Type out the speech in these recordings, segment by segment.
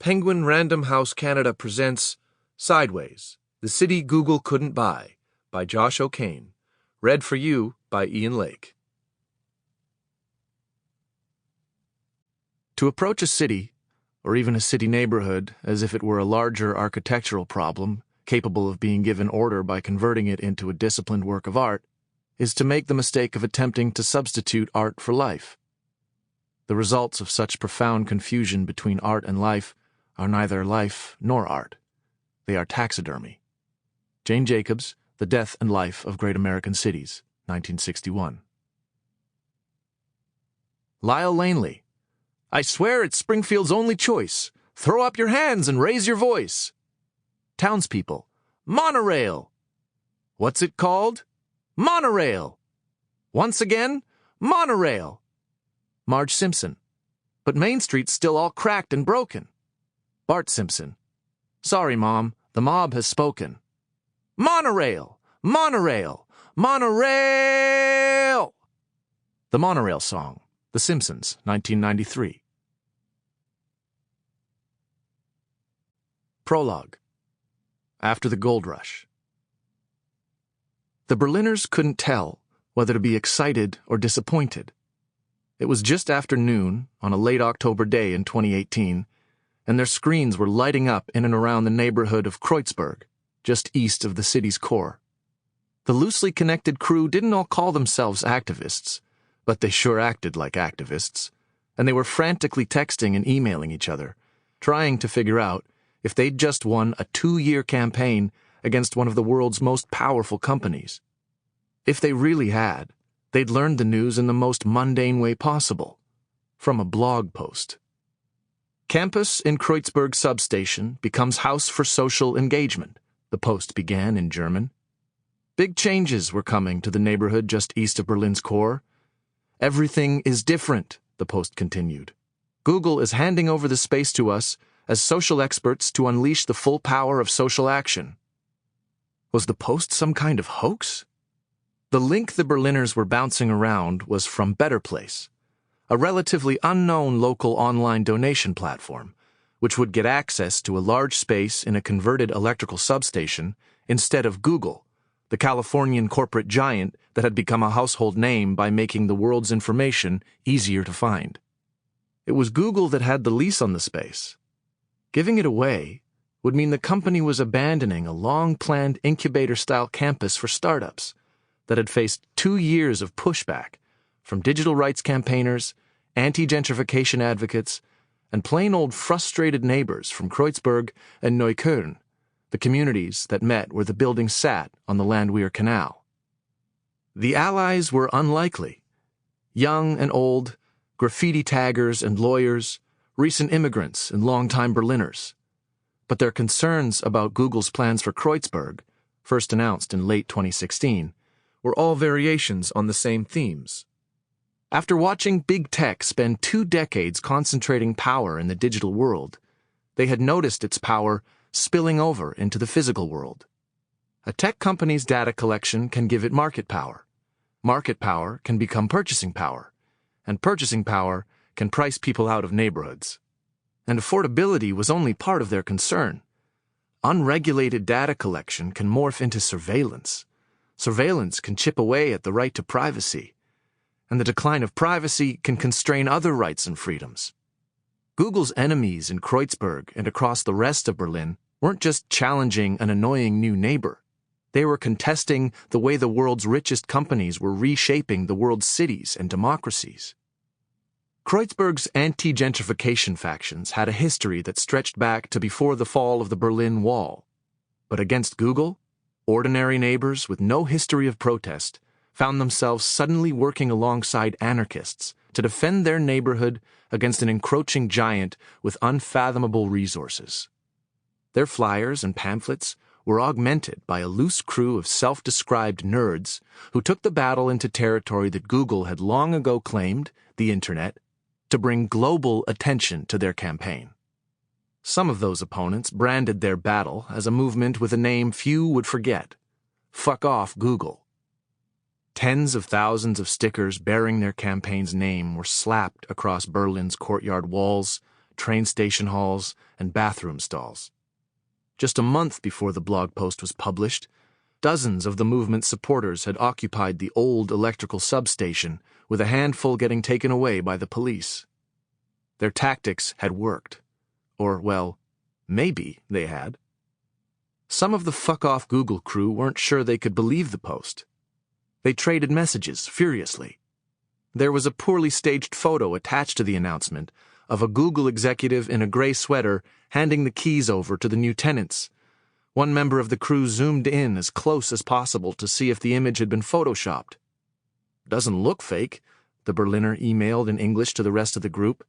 Penguin Random House Canada presents Sideways, The City Google Couldn't Buy, by Josh O'Kane. Read for you by Ian Lake. To approach a city, or even a city neighborhood, as if it were a larger architectural problem, capable of being given order by converting it into a disciplined work of art, is to make the mistake of attempting to substitute art for life. The results of such profound confusion between art and life are neither life nor art. They are taxidermy. Jane Jacobs, The Death and Life of Great American Cities, 1961. Lyle Lanley. I swear it's Springfield's only choice. Throw up your hands and raise your voice. Townspeople. Monorail. What's it called? Monorail. Once again, monorail. Marge Simpson. But Main Street's still all cracked and broken. Bart Simpson. Sorry, Mom, the mob has spoken. Monorail! Monorail! Monorail! The Monorail Song. The Simpsons, 1993. Prologue. After the Gold Rush. The Berliners couldn't tell whether to be excited or disappointed. It was just after noon on a late October day in 2018, and their screens were lighting up in and around the neighborhood of Kreuzberg, just east of the city's core. The loosely connected crew didn't all call themselves activists, but they sure acted like activists, and they were frantically texting and emailing each other, trying to figure out if they'd just won a 2-year campaign against one of the world's most powerful companies. If they really had, they'd learned the news in the most mundane way possible, from a blog post. Campus in Kreuzberg substation becomes house for social engagement, the post began in German. Big changes were coming to the neighborhood just east of Berlin's core. Everything is different, the post continued. Google is handing over the space to us as social experts to unleash the full power of social action. Was the post some kind of hoax? The link the Berliners were bouncing around was from Better Place, a relatively unknown local online donation platform, which would get access to a large space in a converted electrical substation instead of Google, the Californian corporate giant that had become a household name by making the world's information easier to find. It was Google that had the lease on the space. Giving it away would mean the company was abandoning a long-planned incubator-style campus for startups that had faced 2 years of pushback from digital rights campaigners, anti-gentrification advocates, and plain old frustrated neighbors from Kreuzberg and Neukölln, the communities that met where the building sat on the Landwehr Canal. The allies were unlikely. Young and old, graffiti taggers and lawyers, recent immigrants and longtime Berliners. But their concerns about Google's plans for Kreuzberg, first announced in late 2016, were all variations on the same themes. After watching big tech spend 2 decades concentrating power in the digital world, they had noticed its power spilling over into the physical world. A tech company's data collection can give it market power. Market power can become purchasing power, and purchasing power can price people out of neighborhoods. And affordability was only part of their concern. Unregulated data collection can morph into surveillance. Surveillance can chip away at the right to privacy, and the decline of privacy can constrain other rights and freedoms. Google's enemies in Kreuzberg and across the rest of Berlin weren't just challenging an annoying new neighbor. They were contesting the way the world's richest companies were reshaping the world's cities and democracies. Kreuzberg's anti-gentrification factions had a history that stretched back to before the fall of the Berlin Wall. But against Google, ordinary neighbors with no history of protest found themselves suddenly working alongside anarchists to defend their neighborhood against an encroaching giant with unfathomable resources. Their flyers and pamphlets were augmented by a loose crew of self-described nerds who took the battle into territory that Google had long ago claimed, the Internet, to bring global attention to their campaign. Some of those opponents branded their battle as a movement with a name few would forget: Fuck Off Google. Tens of thousands of stickers bearing their campaign's name were slapped across Berlin's courtyard walls, train station halls, and bathroom stalls. Just a month before the blog post was published, dozens of the movement's supporters had occupied the old electrical substation, with a handful getting taken away by the police. Their tactics had worked. Or, well, maybe they had. Some of the fuck-off Google crew weren't sure they could believe the post. They traded messages furiously. There was a poorly staged photo attached to the announcement of a Google executive in a gray sweater handing the keys over to the new tenants. One member of the crew zoomed in as close as possible to see if the image had been photoshopped. "Doesn't look fake," the Berliner emailed in English to the rest of the group.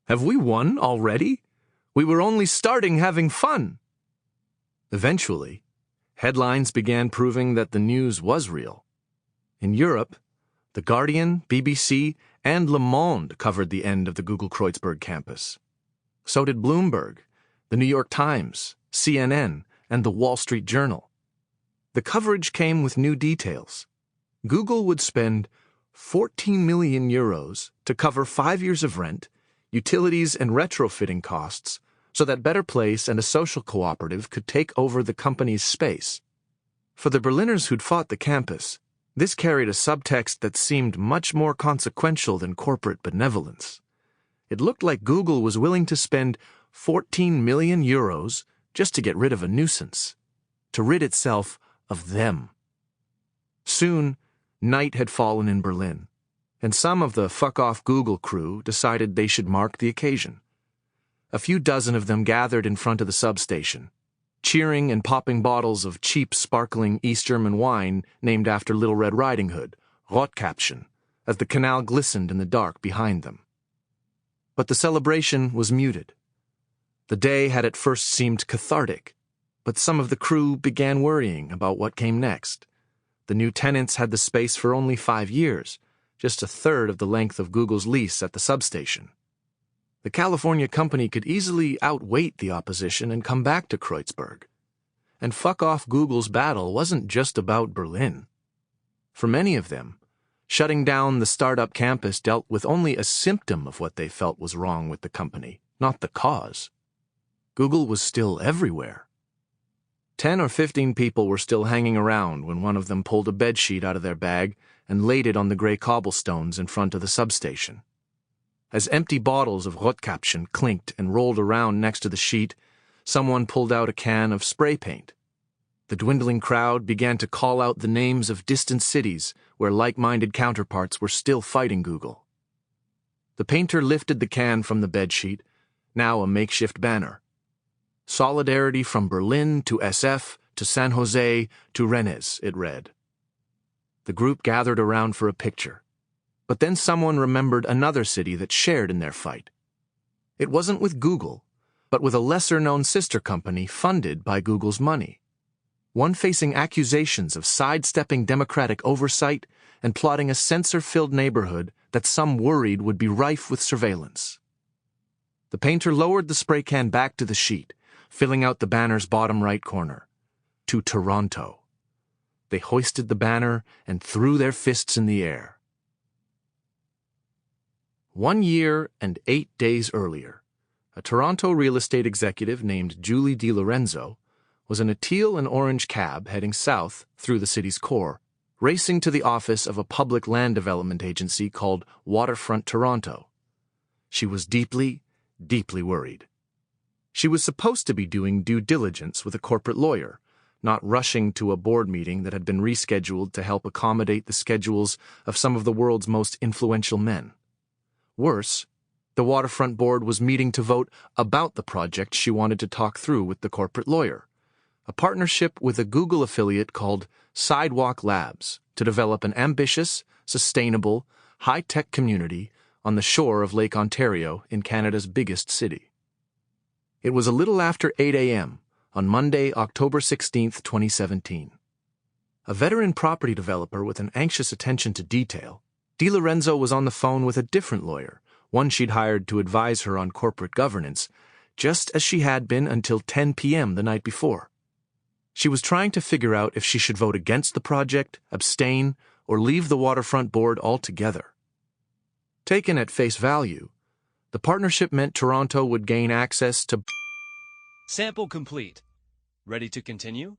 "Have we won already? We were only starting having fun." Eventually, headlines began proving that the news was real. In Europe, The Guardian, BBC, and Le Monde covered the end of the Google Kreuzberg campus. So did Bloomberg, the New York Times, CNN, and the Wall Street Journal. The coverage came with new details. Google would spend 14 million euros to cover 5 years of rent, utilities, and retrofitting costs so that Better Place and a social cooperative could take over the company's space. For the Berliners who'd fought the campus, this carried a subtext that seemed much more consequential than corporate benevolence. It looked like Google was willing to spend 14 million euros just to get rid of a nuisance, to rid itself of them. Soon, night had fallen in Berlin, and some of the fuck-off Google crew decided they should mark the occasion. A few dozen of them gathered in front of the substation, cheering and popping bottles of cheap, sparkling East German wine named after Little Red Riding Hood, Rotkäppchen, as the canal glistened in the dark behind them. But the celebration was muted. The day had at first seemed cathartic, but some of the crew began worrying about what came next. The new tenants had the space for only 5 years, just a third of the length of Google's lease at the substation. The California company could easily outweight the opposition and come back to Kreuzberg. And fuck off Google's battle wasn't just about Berlin. For many of them, shutting down the startup campus dealt with only a symptom of what they felt was wrong with the company, not the cause. Google was still everywhere. 10 or 15 people were still hanging around when one of them pulled a bedsheet out of their bag and laid it on the gray cobblestones in front of the substation. As empty bottles of Rotkäppchen clinked and rolled around next to the sheet, someone pulled out a can of spray paint. The dwindling crowd began to call out the names of distant cities where like-minded counterparts were still fighting Google. The painter lifted the can from the bedsheet, now a makeshift banner. "Solidarity from Berlin to SF to San Jose to Rennes," it read. The group gathered around for a picture. But then someone remembered another city that shared in their fight. It wasn't with Google, but with a lesser-known sister company funded by Google's money. One facing accusations of sidestepping democratic oversight and plotting a censor-filled neighborhood that some worried would be rife with surveillance. The painter lowered the spray can back to the sheet, filling out the banner's bottom right corner. To Toronto. They hoisted the banner and threw their fists in the air. 1 year and 8 days earlier, a Toronto real estate executive named Julie DiLorenzo was in a teal and orange cab heading south through the city's core, racing to the office of a public land development agency called Waterfront Toronto. She was deeply, deeply worried. She was supposed to be doing due diligence with a corporate lawyer, not rushing to a board meeting that had been rescheduled to help accommodate the schedules of some of the world's most influential men. Worse, the Waterfront Board was meeting to vote about the project she wanted to talk through with the corporate lawyer, a partnership with a Google affiliate called Sidewalk Labs to develop an ambitious, sustainable, high-tech community on the shore of Lake Ontario in Canada's biggest city. It was a little after 8 a.m. on Monday, October 16, 2017. A veteran property developer with an anxious attention to detail, DiLorenzo was on the phone with a different lawyer, one she'd hired to advise her on corporate governance, just as she had been until 10 p.m. the night before. She was trying to figure out if she should vote against the project, abstain, or leave the Waterfront Board altogether. Taken at face value, The partnership meant Toronto would gain access to Sample complete. Ready to continue?